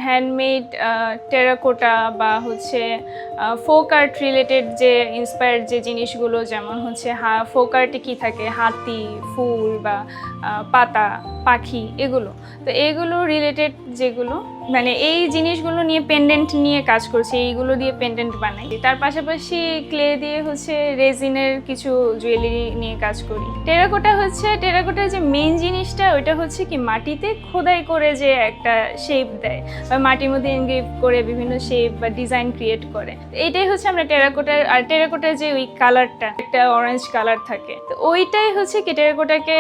Handmade terracotta বা হচ্ছে folk art related যে ইন্সপায়ার্ড যে জিনিসগুলো, যেমন হচ্ছে ফোক আর্টে কী থাকে, হাতি, ফুল বা পাতা, পাখি, এগুলো। তো এগুলো রিলেটেড যেগুলো মানে এই জিনিসগুলো নিয়ে পেন্ডেন্ট নিয়ে কাজ করছি, এইগুলো দিয়ে পেন্ডেন্ট বানাই। তার পাশাপাশি ক্লে দিয়ে হচ্ছে রেজিনের কিছু জুয়েলারি নিয়ে কাজ করি। টেরাকোটার যে মেইন জিনিসটা ওইটা হচ্ছে কি মাটিতে খোদাই করে যে একটা শেপ দেয় বা মাটির মধ্যে এনগ্রেভ করে বিভিন্ন শেপ বা ডিজাইন ক্রিয়েট করে, এইটাই হচ্ছে আমরা টেরাকোটার। আর টেরাকোটার যে ওই কালারটা একটা অরেঞ্জ কালার থাকে, তো ওইটাই হচ্ছে কি টেরাকোটাকে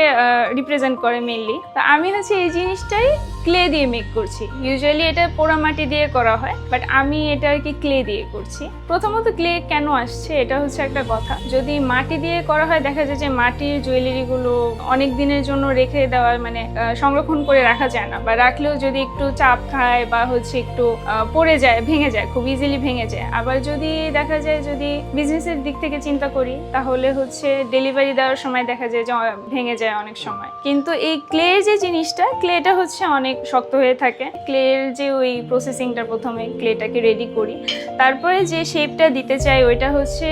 রিপ্রেজেন্ট করে মেইনলি। তো আমি হচ্ছে এই জিনিসটাই ক্লে দিয়ে মেক করছি। ইউজুয়ালি এটা পোড়া মাটি দিয়ে করা হয়, বাট আমি এটা আর কি ক্লে দিয়ে করছি। প্রথমত ক্লে কেন আসছে এটা হচ্ছে একটা কথা। যদি মাটি দিয়ে করা হয় দেখা যায় যে মাটির জুয়েলারিগুলো অনেক দিনের জন্য রেখে দেওয়া মানে সংরক্ষণ করে রাখা যায় না, বা রাখলেও যদি একটু চাপ খায় বা হচ্ছে একটু পড়ে যায়, ভেঙে যায়, খুব ইজিলি ভেঙে যায়। আবার যদি দেখা যায় যদি বিজনেসের দিক থেকে চিন্তা করি তাহলে হচ্ছে ডেলিভারি দেওয়ার সময় দেখা যায় যে ভেঙে যায় অনেক সময়। কিন্তু এই ক্লের যে জিনিসটা, ক্লেটা হচ্ছে অনেক শক্ত হয়ে থাকে। ক্লের যে ওই প্রসেসিংটা, প্রথমে ক্লেটাকে রেডি করি, তারপরে যে শেপটা দিতে চাই ওইটা হচ্ছে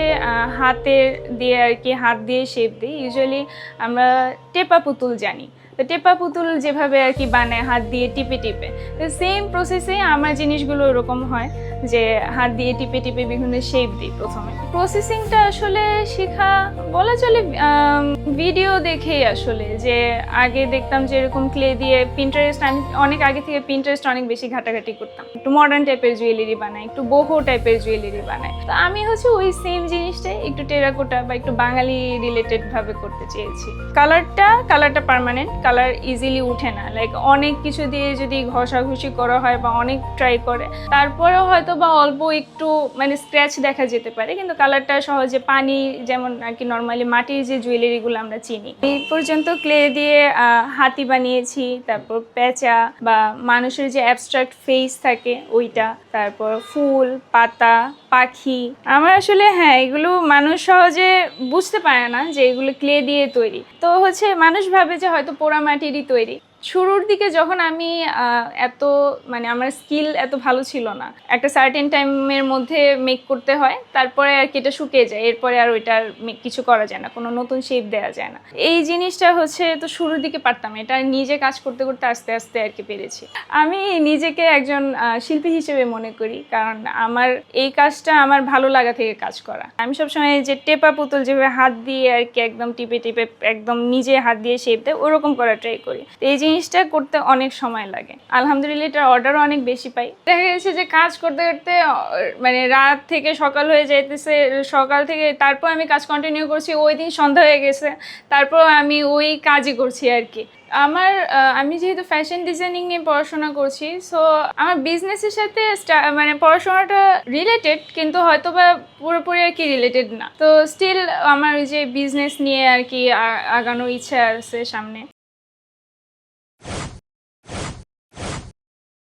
হাতের দিয়ে আর কি, হাত দিয়ে শেপ দিই। ইউজুয়ালি আমরা টেপা পুতুল জানি, তো টেপা পুতুল যেভাবে আর কি বানায় হাত দিয়ে টিপে টিপে, তো সেম প্রসেসে আমার জিনিসগুলো এরকম হয় যে হাত দিয়ে টিপে টিপে বিভিন্ন শেপ দিই। প্রথমে প্রসেসিংটা আসলে শেখা বলা চলে ভিডিও দেখেই, আসলে যে আগে দেখতাম যে এরকম ক্লে দিয়ে পিন্টারেস্ট, আমি অনেক আগে থেকে পিন্টারেস্ট অনেক বেশি ঘাটাঘাটি করতাম, একটু মডার্ন টাইপের জুয়েলারি বানাই, একটু বোহো টাইপের জুয়েলারি বানাই। তো আমি হচ্ছে ওই সেম জিনিসটাই একটু টেরাকোটা বা একটু বাঙালি রিলেটেড ভাবে করতে চেয়েছি। কালারটা পার্মানেন্ট, কালার ইজিলি উঠে না। লাইক অনেক কিছু দিয়ে যদি ঘষাঘষি করা হয় বা অনেক ট্রাই করে, তারপরেও হয়তো বা অল্প একটু মানে স্ক্র্যাচ দেখা যেতে পারে, কিন্তু কালারটা সহজে পানি যেমন আর কি নর্মালি মাটির যে জুয়েলারিগুলো আমরা চিনি। এই পর্যন্ত ক্লে দিয়ে হাতি বানিয়েছি, তারপর পেঁচা বা মানুষের যে অ্যাবস্ট্রাক্ট ফেস থাকে ওইটা, তারপর ফুল, পাতা, পাখি। আমার আসলে এগুলো মানুষ সহজে বুঝতে পারে না যে এগুলো ক্লে দিয়ে তৈরি। তো হচ্ছে মানুষ ভাবে যে হয়তো পোড়ামাটিরই তৈরি। শুরুর দিকে যখন আমি এত মানে আমার স্কিল এত ভালো ছিল না, একটা সার্টেন টাইমের মধ্যে মেক করতে হয়, তারপরে আর কি এটা শুকিয়ে যায়, এরপরে আর ওইটার কিছু করা যায় না, কোনো নতুন শেপ দেওয়া যায় না। এই জিনিসটা হচ্ছে তো শুরুর দিকে পারতাম, এটা নিজে কাজ করতে করতে আস্তে আস্তে আর কি পেরেছি। আমি নিজেকে একজন শিল্পী হিসেবে মনে করি, কারণ আমার এই কাজটা আমার ভালো লাগা থেকে কাজ করা। আমি সবসময় যে টেপা পুতুল যেভাবে হাত দিয়ে আর কি একদম টিপে টিপে একদম নিজে হাত দিয়ে শেপ দেয় ওরকম করা ট্রাই করি। এই জিনিসটা করতে অনেক সময় লাগে। আলহামদুলিল্লাহ এটার অর্ডারও অনেক বেশি পাই। দেখা গেছে যে কাজ করতে করতে মানে রাত থেকে সকাল হয়ে যাইতেছে, সকাল থেকে তারপর আমি কাজ কন্টিনিউ করছি, ওই দিন সন্ধ্যা হয়ে গেছে, তারপর আমি ওই কাজই করছি আর কি। আমি যেহেতু ফ্যাশন ডিজাইনিং নিয়ে পড়াশোনা করছি, সো আমার বিজনেসের সাথে মানে পড়াশোনাটা রিলেটেড, কিন্তু হয়তো বা পুরোপুরি আর কি রিলেটেড না। তো স্টিল আমার ওই যে বিজনেস নিয়ে আর কি আগানোর ইচ্ছা আছে সামনে।